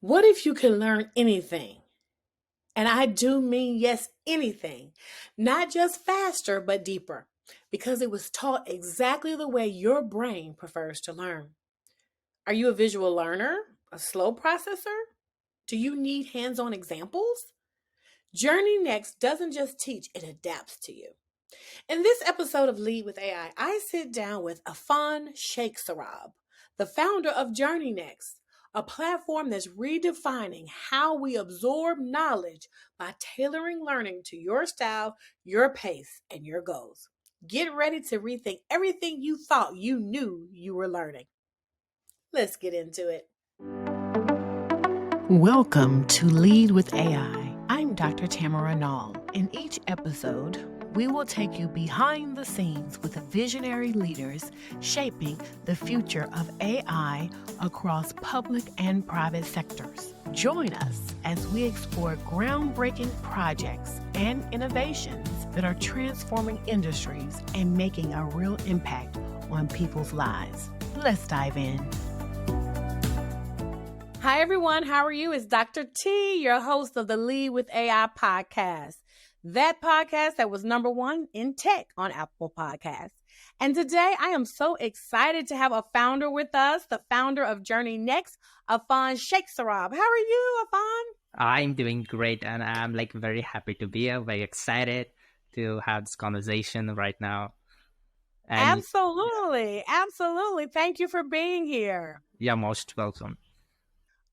What if you could learn anything? And I do mean, yes, anything. Not just faster, but deeper, because it was taught exactly the way your brain prefers to learn. Are you a visual learner? A slow processor? Do you need hands on examples? JourneyNext doesn't just teach, it adapts to you. In this episode of Lead with AI, I sit down with Affan Shaikhsurab, the founder of JourneyNext, a platform that's redefining how we absorb knowledge by tailoring learning to your style, your pace, and your goals. Get ready to rethink everything you thought you knew you were learning. Let's get into it. Welcome to Lead with AI. I'm Dr. Tamara Nall. In each episode, we will take you behind the scenes with visionary leaders shaping the future of AI across public and private sectors. Join us as we explore groundbreaking projects and innovations that are transforming industries and making a real impact on people's lives. Let's dive in. Hi, everyone. How are you? It's Dr. T, your host of the Lead with AI podcast. That podcast that was number one in tech on Apple Podcasts. And today I am so excited to have a founder with us, the founder of JourneyNext, Affan Shaikhsurab. How are you, Affan? I'm doing great, and I'm very happy to be here, very excited to have this conversation right now. And Absolutely. Thank you for being here. You're most welcome.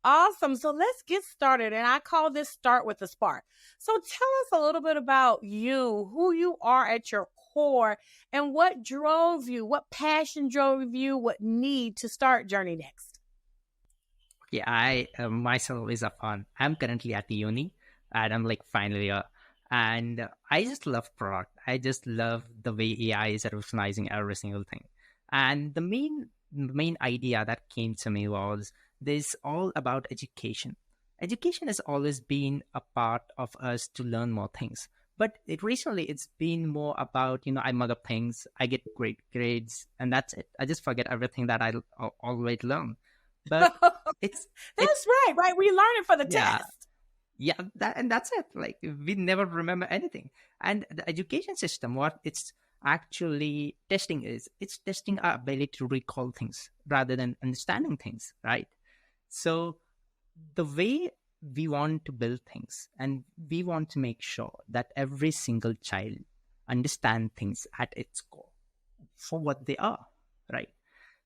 Awesome. So let's get started. And I call this Start with a Spark. So tell us a little bit about you, who you are at your core, and what drove you, what passion drove you, what need to start JourneyNext. Yeah, I myself is Affan. I'm currently at the uni, and I'm final year. And I just love product. I just love the way AI is revolutionizing every single thing. And the main idea that came to me was this all about education. Education has always been a part of us to learn more things. But recently it's been more about, I mug up things, I get great grades, and that's it. I just forget everything that I always learn. But that's right? We learn it for the test. Yeah, that's it. We never remember anything. And the education system, what it's actually testing is, it's testing our ability to recall things rather than understanding things, right? So the way we want to build things, and we want to make sure that every single child understand things at its core for what they are, right?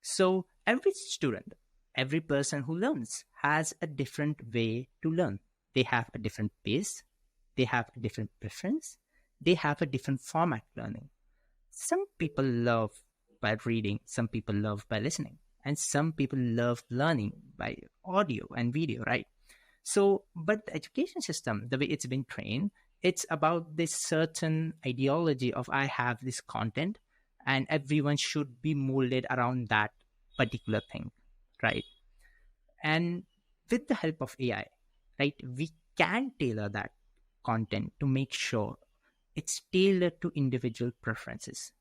So every student, every person who learns has a different way to learn. They have a different pace, they have a different preference, they have a different format learning. Some people love by reading, some people love by listening, and some people love learning by audio and video, right? So, but the education system, the way it's been trained, it's about this certain ideology of I have this content and everyone should be molded around that particular thing, right? And with the help of AI, right, we can tailor that content to make sure it's tailored to individual preferences.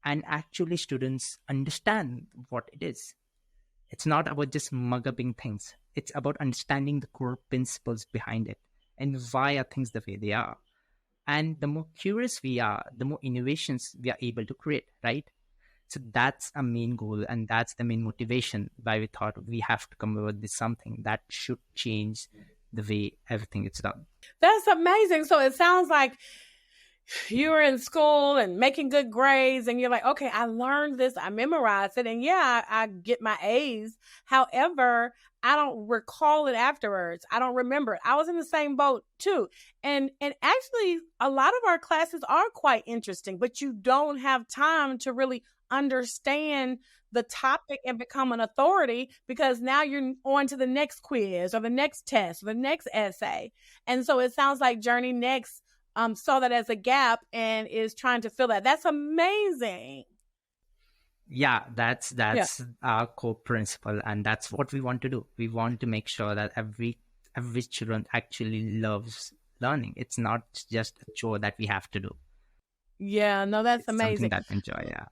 And actually students understand what it is. It's not about just mug-upping things. It's about understanding the core principles behind it and why are things the way they are. And the more curious we are, the more innovations we are able to create, right? So that's a main goal, and that's the main motivation why we thought we have to come up with something that should change the way everything is done. That's amazing. So it sounds like you were in school and making good grades and you're like, okay, I learned this, I memorized it, and I get my A's. However, I don't recall it afterwards. I don't remember it. I was in the same boat too. And actually a lot of our classes are quite interesting, but you don't have time to really understand the topic and become an authority, because now you're on to the next quiz or the next test or the next essay. And so it sounds like JourneyNext saw that as a gap and is trying to fill that. That's amazing. Yeah, that's our core principle, and that's what we want to do. We want to make sure that every student actually loves learning. It's not just a chore that we have to do. Yeah, no, that's amazing. Something that we enjoy, yeah.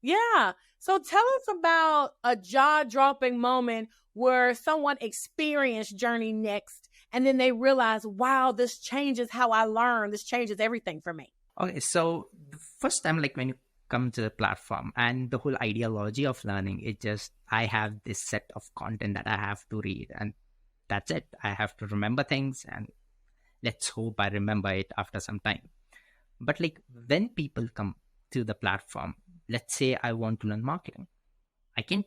Yeah. So tell us about a jaw-dropping moment where someone experienced JourneyNext and then they realize, wow, this changes how I learn. This changes everything for me. Okay, so the first time, like when you come to the platform and the whole ideology of learning, it just, I have this set of content that I have to read and that's it. I have to remember things and let's hope I remember it after some time. But like when people come to the platform, let's say I want to learn marketing. I can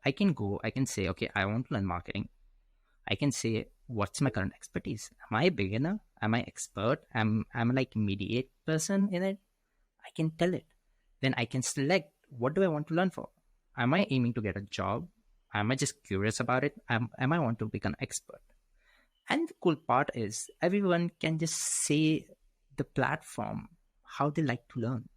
I can say, okay, I want to learn marketing. I can say, what's my current expertise? Am I a beginner? Am I expert? Am I like mediate person in it? I can tell it. Then I can select, what do I want to learn for? Am I aiming to get a job? Am I just curious about it? Am I want to become an expert? And the cool part is everyone can just say the platform how they like to learn.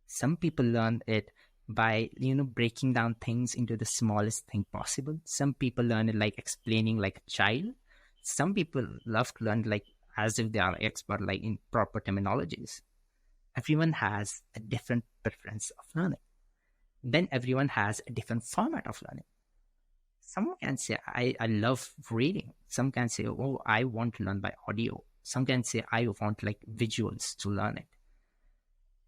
Some people learn it by, breaking down things into the smallest thing possible. Some people learn it like explaining like a child. Some people love to learn like as if they are expert, like in proper terminologies. Everyone has a different preference of learning. Then everyone has a different format of learning. Someone can say, I love reading. Some can say, oh, I want to learn by audio. Some can say, I want like visuals to learn it.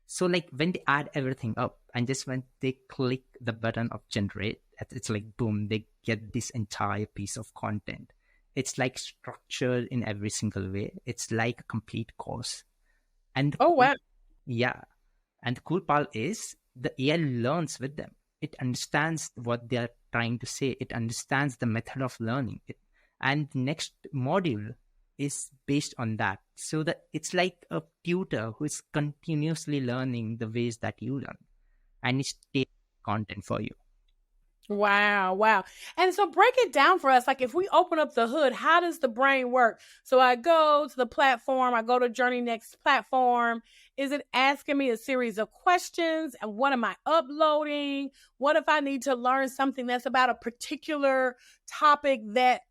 So like when they add everything up and just when they click the button of generate, it's like boom, they get this entire piece of content. It's like structured in every single way. It's like a complete course. And Oh, wow. yeah. And the cool part is the AI learns with them. It understands what they're trying to say. It understands the method of learning. And the next module is based on that. So that it's like a tutor who is continuously learning the ways that you learn. And it's taking content for you. Wow, wow. And so break it down for us. Like if we open up the hood, how does the brain work? So I go to the platform, I go to JourneyNext platform. Is it asking me a series of questions? And what am I uploading? What if I need to learn something that's about a particular topic that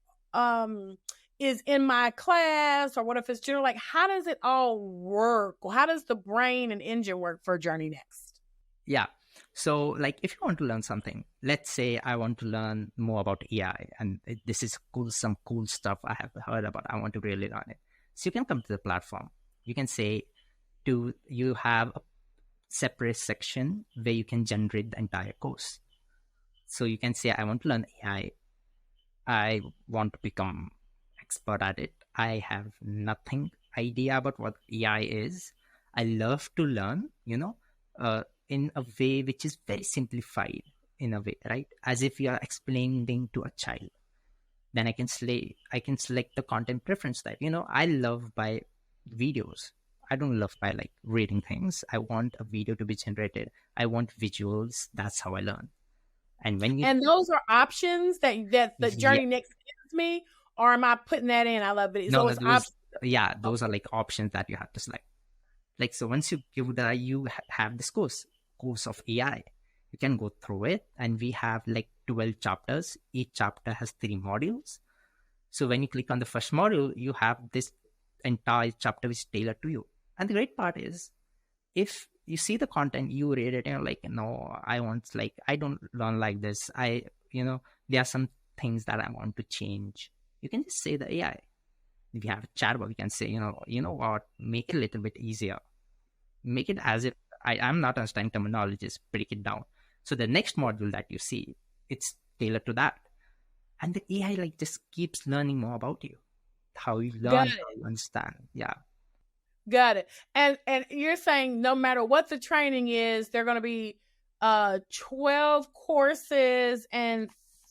is in my class? Or what if it's general? Like how does it all work? How does the brain and engine work for JourneyNext? Yeah. So like if you want to learn something, let's say I want to learn more about AI and this is cool, some cool stuff I have heard about. I want to really learn it. So you can come to the platform. You can say you have a separate section where you can generate the entire course. So you can say, I want to learn AI. I want to become expert at it. I have nothing idea about what AI is. I love to learn, in a way which is very simplified in a way, right? As if you are explaining to a child. Then I can select the content preference type. I love by videos. I don't love by like reading things. I want a video to be generated. I want visuals. That's how I learn. And those are options that the yeah, JourneyNext gives me, or am I putting that in? I love it. no, So no, it's options. those are like options that you have to select. Like, so once you give that, you have this course of AI. You can go through it, and we have like 12 chapters. Each chapter has 3 modules. So when you click on the first module, you have this entire chapter which is tailored to you. And the great part is, if you see the content, you read it, and you're like, no, I don't learn like this. There are some things that I want to change. You can just say the AI. If you have a chatbot, you can say, you know what, make it a little bit easier. Make it as if I'm not understanding terminology, just break it down. So the next module that you see, it's tailored to that. And the AI like just keeps learning more about you, how you learn, how you understand. Yeah. Got it. And you're saying no matter what the training is, they're going to be 12 courses and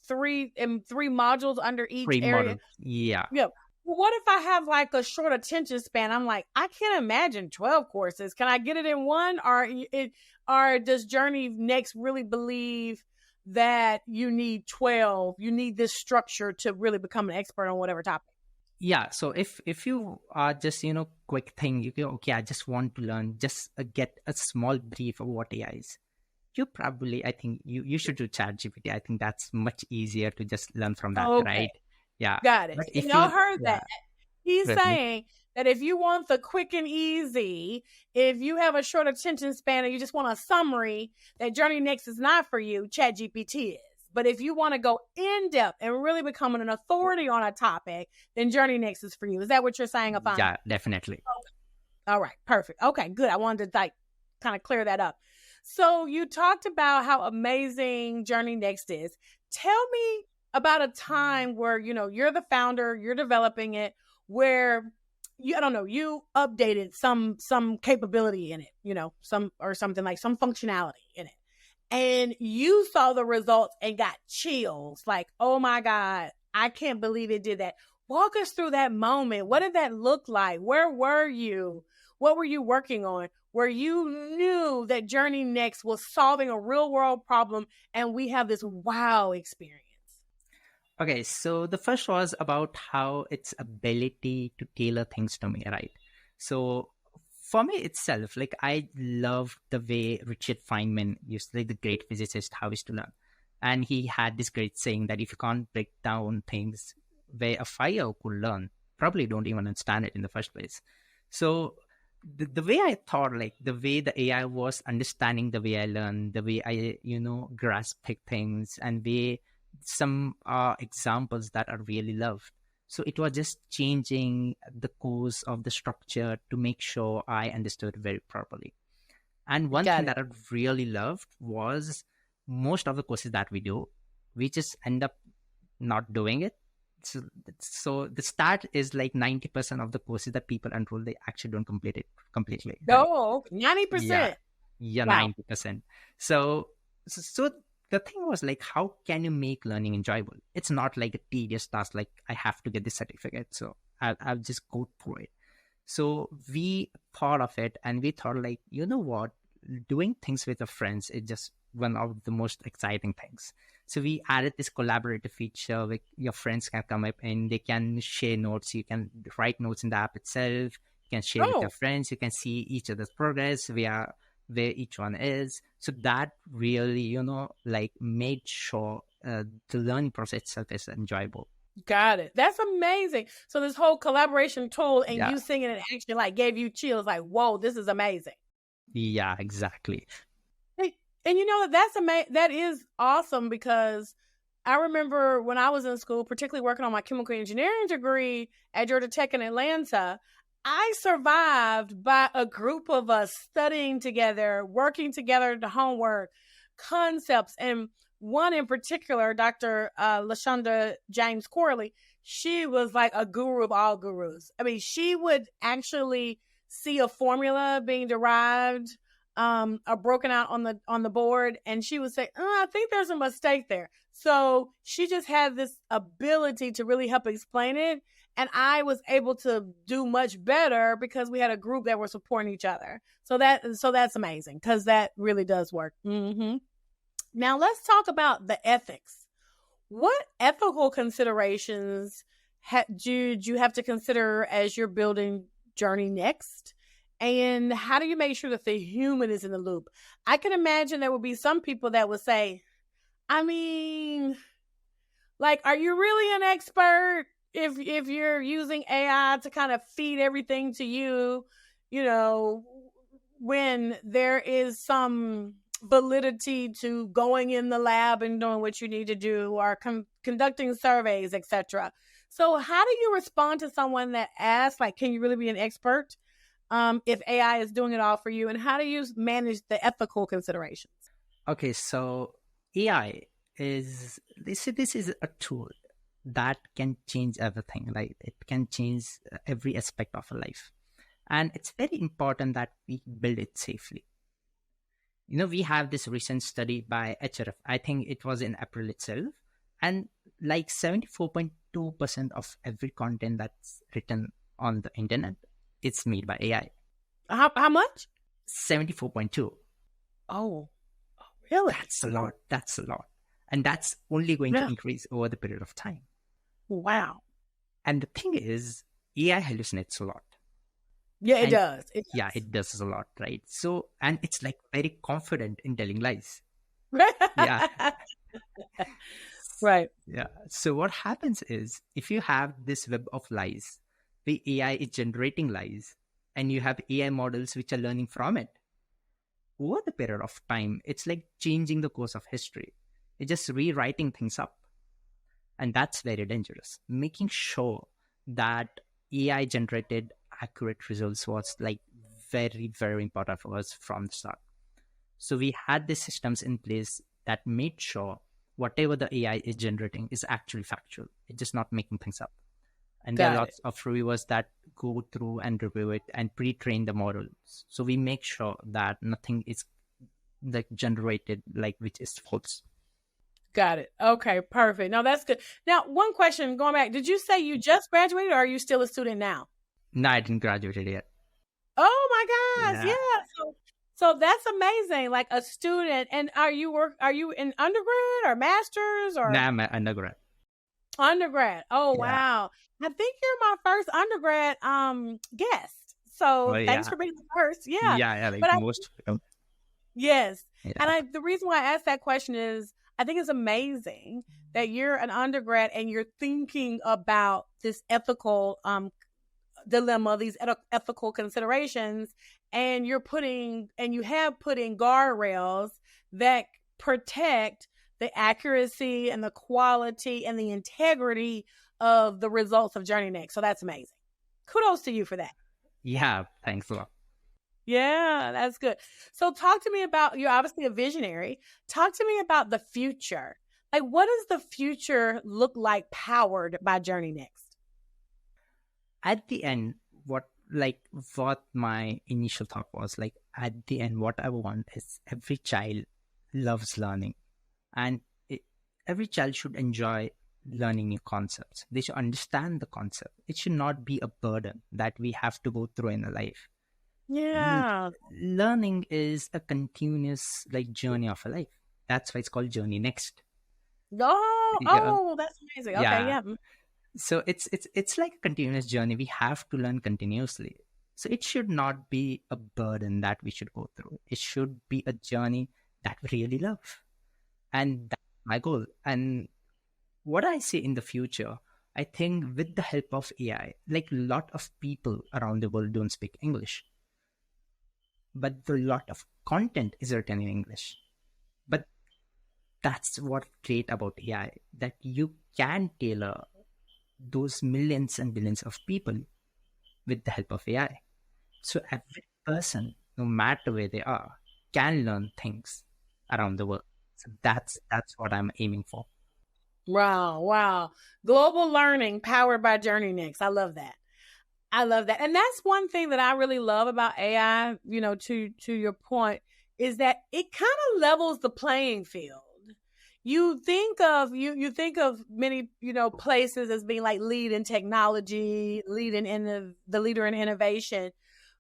three modules under each area. Models. Yeah. Well, what if I have like a short attention span? I'm like, I can't imagine 12 courses. Can I get it in one? Or does JourneyNext really believe that you need 12? You need this structure to really become an expert on whatever topic? Yeah. So if you are just, quick thing, you go, okay, I just want to learn, just get a small brief of what AI is. You probably, I think you should do ChatGPT. I think that's much easier to just learn from that, Okay. right? Yeah. Got it. But And if y'all heard that. He's Really? saying that if you want the quick and easy, if you have a short attention span and you just want a summary, that JourneyNext is not for you, ChatGPT is. But if you want to go in depth and really becoming an authority on a topic, then JourneyNext is for you. Is that what you're saying, Affan? Yeah, definitely. Okay. All right, perfect. Okay, good. I wanted to kind of clear that up. So you talked about how amazing JourneyNext is. Tell me about a time where, you're the founder, you're developing it, where you updated some capability in it, some functionality in it. And you saw the results and got chills. Like, oh my God, I can't believe it did that. Walk us through that moment. What did that look like? Where were you? What were you working on? Where you knew that JourneyNext was solving a real world problem and we have this wow experience? Okay, so the first was about how its ability to tailor things to me, right? So for me itself, like I love the way Richard Feynman used, like the great physicist, how is to learn. And he had this great saying that if you can't break down things where a fire could learn, probably don't even understand it in the first place. So the way I thought, like the way the AI was understanding the way I learn, the way I, grasp things, and way some examples that are really loved. So it was just changing the course of the structure to make sure I understood very properly. And one thing that I really loved was most of the courses that we do, we just end up not doing it. So the start is like 90% of the courses that people enroll, they actually don't complete it completely. Oh, 90%. Yeah, wow. 90%. So the thing was like, how can you make learning enjoyable? It's not like a tedious task, like I have to get this certificate, so I'll just go through it. So we thought of it and we thought like, you know what, doing things with your friends is just one of the most exciting things. So we added this collaborative feature where your friends can come up and they can share notes. You can write notes in the app itself. You can share with your friends. You can see each other's progress where each one is. So that really, like made sure the learning process itself is enjoyable. Got it. That's amazing. So this whole collaboration tool and you singing it actually like gave you chills, like, whoa, this is amazing. Yeah, exactly. And that is awesome, because I remember when I was in school, particularly working on my chemical engineering degree at Georgia Tech in Atlanta, I survived by a group of us studying together, working together, the homework, concepts. And one in particular, Dr. LaShonda James Corley, she was like a guru of all gurus. I mean, she would actually see a formula being derived or broken out on the board, and she would say, I think there's a mistake there. So she just had this ability to really help explain it. And I was able to do much better because we had a group that were supporting each other. So that's amazing, because that really does work. Mm-hmm. Now let's talk about the ethics. What ethical considerations do you have to consider as you're building JourneyNext? And how do you make sure that the human is in the loop? I can imagine there would be some people that would say, I mean, like, are you really an expert if you're using AI to kind of feed everything to you, when there is some validity to going in the lab and doing what you need to do, or conducting surveys, etc. So how do you respond to someone that asks, like, can you really be an expert if AI is doing it all for you? And how do you manage the ethical considerations? Okay, so AI is this is a tool that can change everything, right? It can change every aspect of a life. And it's very important that we build it safely. We have this recent study by HRF. I think it was in April itself. And like 74.2% of every content that's written on the internet, it's made by AI. How much? 74.2. Oh, really? That's a lot. And that's only going to increase over the period of time. Wow. And the thing is, AI hallucinates a lot. Yeah, it does. Yeah, it does a lot, right? So, and it's like very confident in telling lies. Yeah. Right. Yeah. So what happens is, if you have this web of lies, the AI is generating lies, and you have AI models which are learning from it, over the period of time, it's like changing the course of history. It's just rewriting things up. And that's very dangerous. Making sure that AI generated accurate results was like very, very important for us from the start. So we had these systems in place that made sure whatever the AI is generating is actually factual. It's just not making things up. And there are Got it. lots of reviewers that go through and review it and pre-train the models. So we make sure that nothing is like generated like which is false. Got it. Okay, perfect. No, that's good. Now, one question going back. Did you say you just graduated or are you still a student now? No, I didn't graduate yet. Oh my gosh. Yeah. Yeah. So that's amazing. Like a student. And are you in undergrad or master's or Now I'm an undergrad. undergrad? Oh Yeah. wow. I think you're my first undergrad guest. So Oh, thanks yeah. for being the first. Yeah. Yeah, like But most. yes. Yeah. And the reason why I asked that question is I think it's amazing that you're an undergrad and you're thinking about this ethical dilemma, these ethical considerations, and you have put in guardrails that protect the accuracy and the quality and the integrity of the results of JourneyNext. So that's amazing. Kudos to you for that. Yeah, thanks a lot. Yeah, that's good. So talk to me about, you're obviously a visionary. Talk to me about the future. Like, what does the future look like powered by JourneyNext? At the end, what my initial thought was, like, at the end, what I want is every child loves learning, and every child should enjoy learning new concepts. They should understand the concept. It should not be a burden that we have to go through in a life. Yeah. Learning is a continuous journey of a life. That's why it's called JourneyNext. Oh, that's amazing. Okay, yeah. So it's like a continuous journey. We have to learn continuously. So it should not be a burden that we should go through. It should be a journey that we really love. And that's my goal. And what I see in the future, I think with the help of AI, like a lot of people around the world don't speak English, but a lot of content is written in English. But that's what great about AI, that you can tailor those millions and billions of people with the help of AI. So every person, no matter where they are, can learn things around the world. So that's what I'm aiming for. Wow. Global learning powered by JourneyNext. I love that. And that's one thing that I really love about AI, to your point, is that it kind of levels the playing field. You think of many, places as being like lead in technology, the leader in innovation.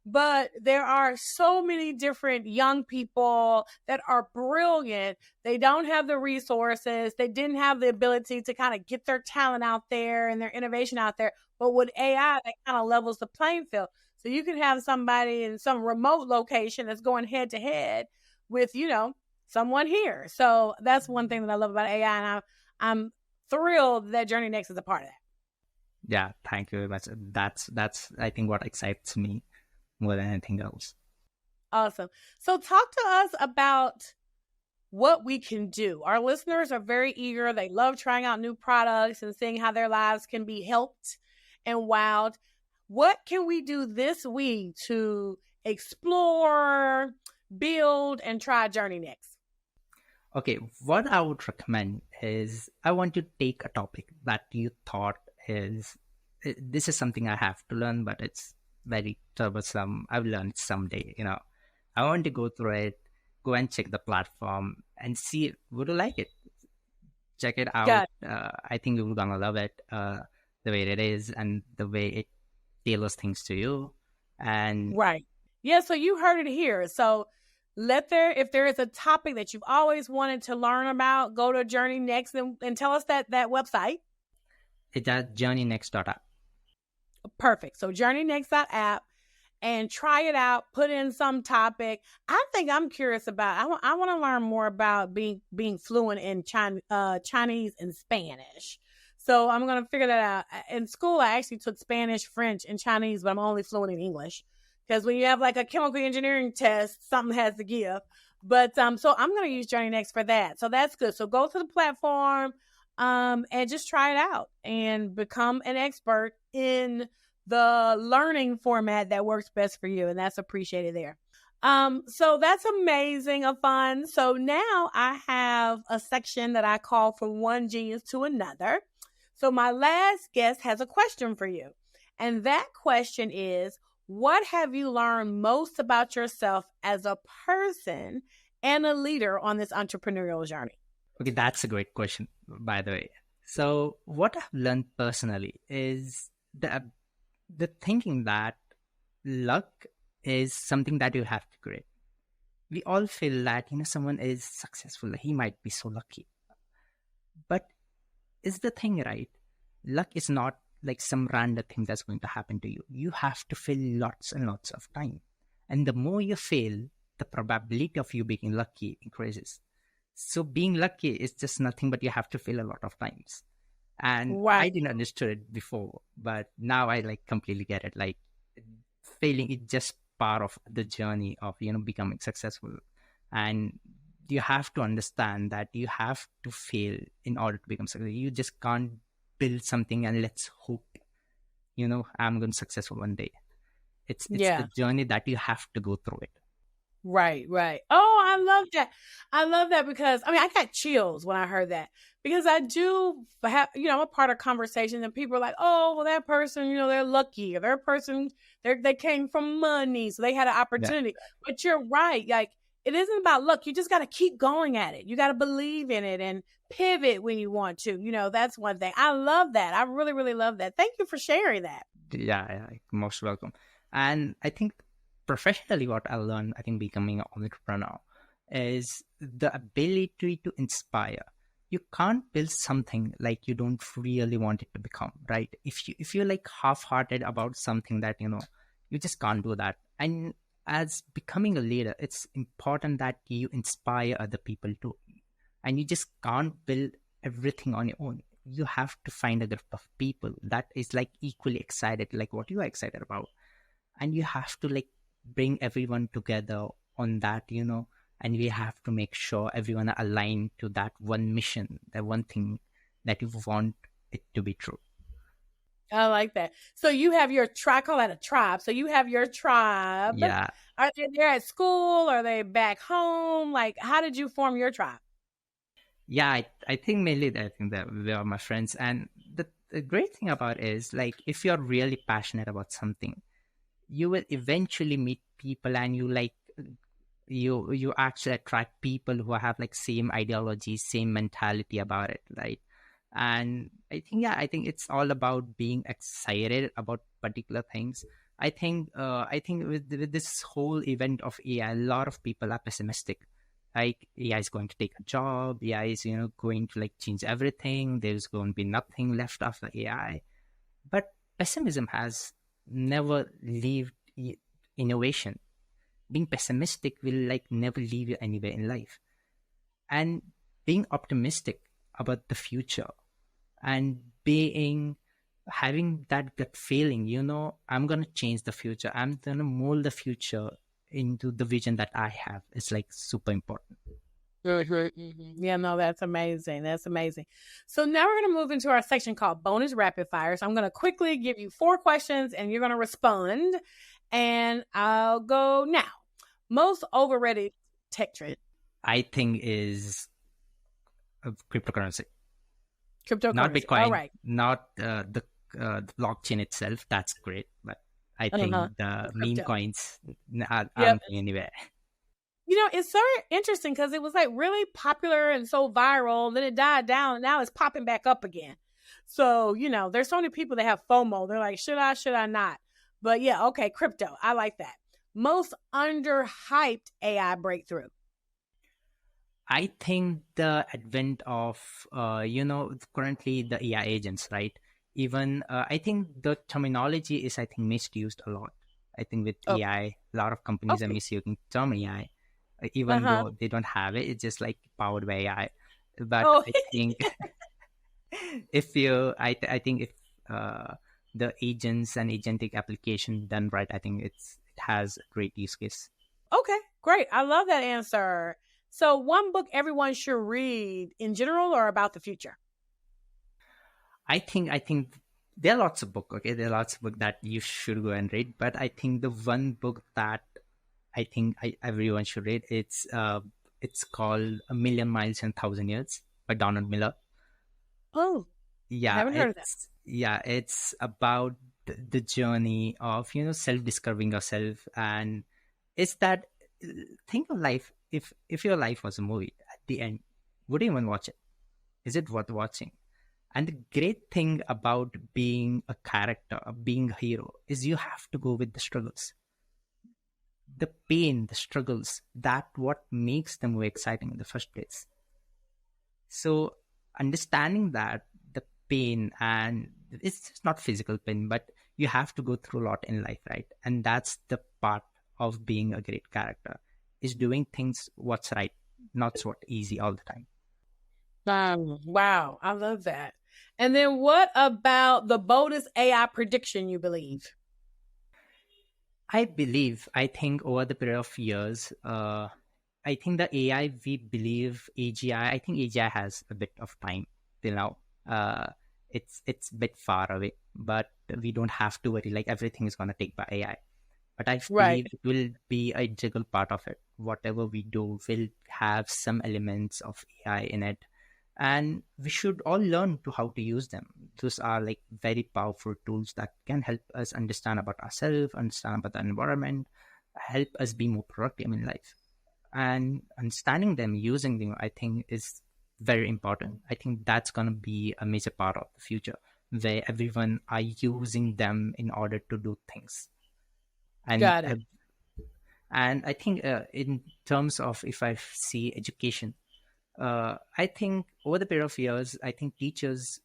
But there are so many different young people that are brilliant. They don't have the resources. They didn't have the ability to kind of get their talent out there and their innovation out there. But with AI, that kind of levels the playing field. So you can have somebody in some remote location that's going head to head with, someone here. So that's one thing that I love about AI. And I'm thrilled that JourneyNext is a part of that. Yeah, thank you very much. That's I think what excites me more than anything else. Awesome. So talk to us about what we can do. Our listeners are very eager. They love trying out new products and seeing how their lives can be helped and wowed. What can we do this week to explore, build, and try JourneyNext? Okay, what I would recommend is I want to take a topic that you thought this is something I have to learn, but it's very troublesome. I'll learn it someday. I want to go through it, go and check the platform and see, would you like it? Check it out. I think you're gonna love it, the way it is and the way it tailors things to you. And right. Yeah, so you heard it here. So if there is a topic that you've always wanted to learn about, go to JourneyNext and tell us that website. It's at JourneyNext.app. Perfect. So JourneyNext.app and try it out. Put in some topic. I think I'm curious about. I want to learn more about being fluent in Chinese and Spanish. So I'm going to figure that out. In school, I actually took Spanish, French, and Chinese, but I'm only fluent in English. Because when you have like a chemical engineering test, something has to give. But so I'm going to use JourneyNext for that. So that's good. So go to the platform and just try it out and become an expert in the learning format that works best for you. And that's appreciated there. So that's amazing, Affan. So now I have a section that I call from one genius to another. So my last guest has a question for you. And that question is, what have you learned most about yourself as a person and a leader on this entrepreneurial journey? Okay, that's a great question, by the way. So what I've learned personally is the thinking that luck is something that you have to create. We all feel that, someone is successful, he might be so lucky. But is the thing right? Luck is not like some random thing that's going to happen to you. You have to fail lots and lots of time. And the more you fail, the probability of you being lucky increases. So being lucky is just nothing but you have to fail a lot of times. And Right. I didn't understand it before, but now I like completely get it. Like failing is just part of the journey of, becoming successful. And you have to understand that you have to fail in order to become successful. You just can't build something and let's hope, I'm going to be successful one day. It's the journey that you have to go through it. Right. Oh, I love that. I love that because I got chills when I heard that, because I do have, I'm a part of conversations and people are like, oh, well, that person, they're lucky, or their person, they came from money, so they had an opportunity. Yeah. But you're right. Like, it isn't about luck. You just got to keep going at it. You got to believe in it and pivot when you want to. That's one thing. I love that. I really, really love that. Thank you for sharing that. Yeah, most welcome. And I think professionally, what I learned, I think, becoming an entrepreneur is the ability to inspire. You can't build something like you don't really want it to become, right? If you're like half-hearted about something that, you just can't do that. And as becoming a leader, it's important that you inspire other people too. And you just can't build everything on your own. You have to find a group of people that is like equally excited, like what you are excited about. And you have to like bring everyone together on that, and we have to make sure everyone are aligned to that one mission, that one thing that you want it to be true. I like that. So you have your tribe, call that a tribe. So you have your tribe. Yeah. Are they there at school? Are they back home? Like, how did you form your tribe? Yeah, I think mainly I think that they are my friends. And the great thing about it is, like, if you're really passionate about something, you will eventually meet people, and you actually attract people who have like same ideology, same mentality about it, right? And I think it's all about being excited about particular things. I think with this whole event of AI, a lot of people are pessimistic. Like, AI is going to take a job, AI is going to like change everything, there's going to be nothing left after AI. But pessimism has never leave innovation. Being pessimistic will like never leave you anywhere in life. And being optimistic about the future and having that gut feeling, I'm going to change the future, I'm going to mold the future into the vision that I have, is like super important. Mm-hmm. Yeah, no, that's amazing. That's amazing. So now we're going to move into our section called Bonus Rapid Fire. So I'm going to quickly give you 4 questions and you're going to respond. And I'll go now. Most overrated tech trend? I think is cryptocurrency. Not Bitcoin, all right. Not the blockchain itself. That's great. But I think the meme coins aren't going anywhere. It's so interesting because it was like really popular and so viral. Then it died down. And now it's popping back up again. So, there's so many people that have FOMO. They're like, should I not? But yeah, okay, crypto. I like that. Most underhyped AI breakthrough? I think the advent of, currently the AI agents, right? Even I think the terminology is, I think, misused a lot. I think with AI, a lot of companies are misusing term AI. Even though they don't have it, it's just like powered by AI. But I think I think if the agents and agentic application done right, I think it has a great use case. Okay. Great. I love that answer. So, one book everyone should read in general or about the future? I think there are lots of books. Okay, there are lots of books that you should go and read. But I think the one book that everyone should read, it's called A Million Miles in 1,000 Years by Donald Miller. Oh, I Yeah, haven't heard of that. it's about the journey of self discovering yourself, and it's that think of life. If your life was a movie, at the end, would you even watch it? Is it worth watching? And the great thing about being a character, being a hero, is you have to go with the struggles, the pain, the struggles. That what makes the movie exciting in the first place. So understanding that the pain, and it's just not physical pain, but you have to go through a lot in life, right? And that's the part of being a great character, is doing things what's right, not what's easy all the time. Wow, I love that. And then what about the boldest AI prediction you believe? I think over the period of years, I think the AI we believe AGI. I think AGI has a bit of time till now. Uh, it's a bit far away, but we don't have to worry. Like everything is gonna take by AI. But I Right. believe it will be a integral part of it. Whatever we do will have some elements of AI in it, and we should all learn to how to use them. Those are like very powerful tools that can help us understand about ourselves, understand about the environment, help us be more productive in life. And understanding them, using them, I think is very important. I think that's going to be a major part of the future, where everyone are using them in order to do things. and Got uh, it. and I think in terms of, if I see education, I think over the period of years, I think teachers,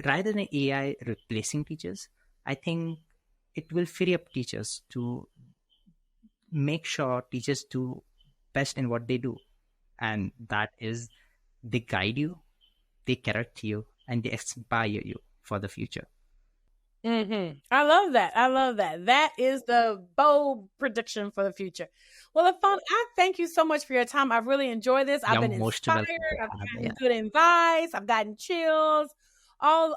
rather than AI replacing teachers, I think it will free up teachers to make sure teachers do best in what they do. And that is, they guide you, they correct you, and they inspire you for the future. I love that. I love that. That is the bold prediction for the future. Well, Afan, I thank you so much for your time. I've really enjoyed this. I've You're been most inspired. welcome to I've have me. gotten good advice. I've gotten chills. All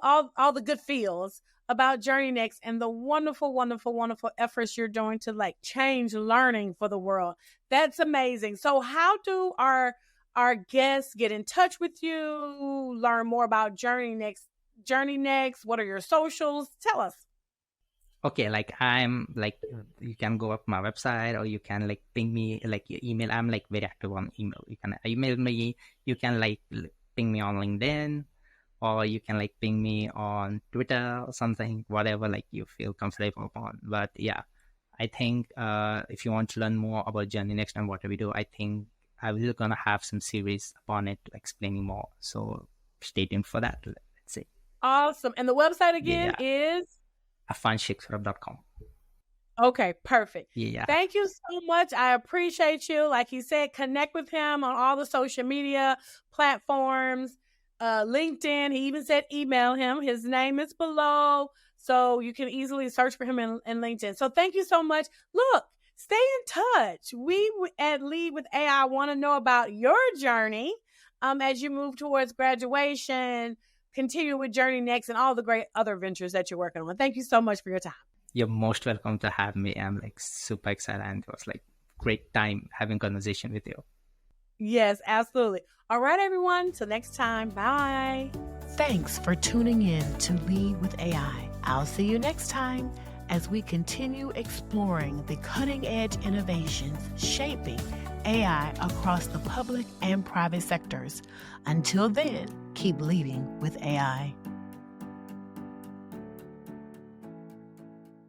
the good feels about Journey Next and the wonderful, wonderful, wonderful efforts you're doing to like change learning for the world. That's amazing. So, how do our guests get in touch with you? Learn more about Journey Next. Journey Next. What are your socials? Tell us. Okay, like I'm like, you can go up my website, or you can like ping me like your email. I'm like very active on email. You can email me. You can like ping me on LinkedIn, or you can like ping me on Twitter or something, whatever like you feel comfortable on. But yeah, I think if you want to learn more about Journey Next and what we do, I think I will gonna have some series upon it explaining more. So stay tuned for that. Let's see. Awesome. And the website Yeah, again yeah. is? AffanShaikhsurab.com. Okay, perfect. Yeah, yeah. Thank you so much. I appreciate you. Like he said, connect with him on all the social media platforms, LinkedIn. He even said email him. His name is below, so you can easily search for him in LinkedIn. So thank you so much. Look, stay in touch. We at Lead with AI want to know about your journey as you move towards graduation, continue with Journey Next, and all the great other ventures that you're working on. Thank you so much for your time. You're most welcome to have me. I'm like super excited, and it was like great time having conversation with you. Yes, absolutely. All right, everyone. Till next time. Bye. Thanks for tuning in to Lead with AI. I'll see you next time as we continue exploring the cutting edge innovations shaping AI across the public and private sectors. Until then, keep leading with AI.